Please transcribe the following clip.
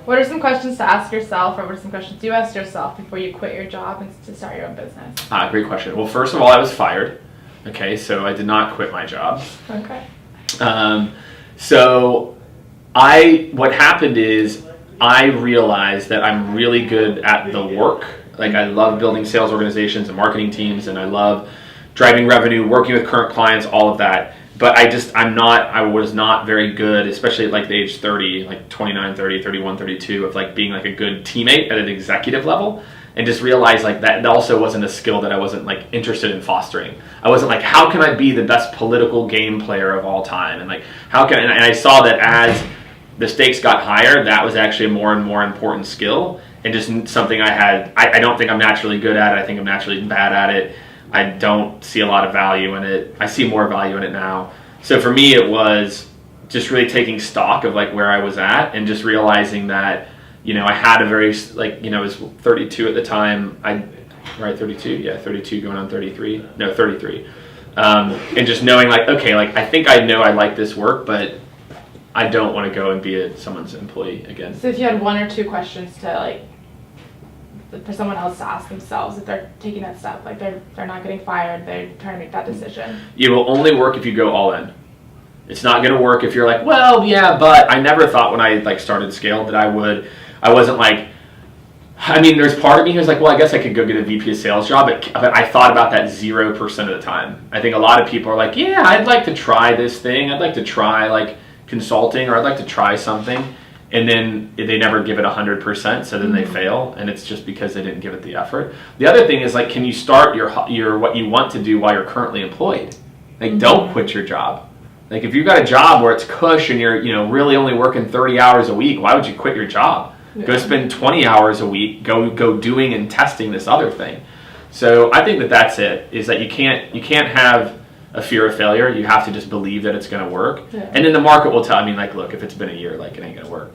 What are some questions to ask yourself, or what are some questions you asked yourself before you quit your job and to start your own business? Great question. Well, first of all, I was fired. Okay, so I did not quit my job. Okay. What happened is I realized that I'm really good at the work. Like, I love building sales organizations and marketing teams, and I love driving revenue, working with current clients, all of that. But I was not very good, especially at like the age 30, like 29, 30, 31, 32, of like being like a good teammate at an executive level. And just realized like that also wasn't a skill that I wasn't like interested in fostering. I wasn't like, how can I be the best political game player of all time? And like, and I saw that as the stakes got higher, that was actually a more and more important skill, and just something I don't think I'm naturally good at it. I think I'm naturally bad at it. I don't see a lot of value in it. I see more value in it now. So for me, it was just really taking stock of like where I was at, and just realizing that, you know, I had a very, like, you know, I was 32 at the time. 32? Yeah, 32 going on 33. No, 33. And just knowing like, okay, like I think I know I like this work, but I don't want to go and be someone's employee again. So if you had one or two questions to like, for someone else to ask themselves if they're taking that step, like they're not getting fired, they're trying to make that decision. It will only work if you go all in. It's not going to work if you're like, well, yeah, but I never thought when I like started Scale that I wasn't like, I mean, there's part of me who's like, well, I guess I could go get a VP of sales job, but I thought about that 0% of the time. I think a lot of people are like, yeah, I'd like to try this thing. I'd like to try like consulting, or I'd like to try something. And then they never give it 100%, so then they fail, and it's just because they didn't give it the effort. The other thing is like, can you start your what you want to do while you're currently employed? Like, don't quit your job. Like, if you've got a job where it's cush and you're, you know, really only working 30 hours a week, why would you quit your job? Yeah. Go spend 20 hours a week, go doing and testing this other thing. So I think that's it, is that you can't have a fear of failure. You have to just believe that it's going to work. Yeah. And then the market will tell, I mean, like, look, if it's been a year, like, it ain't going to work.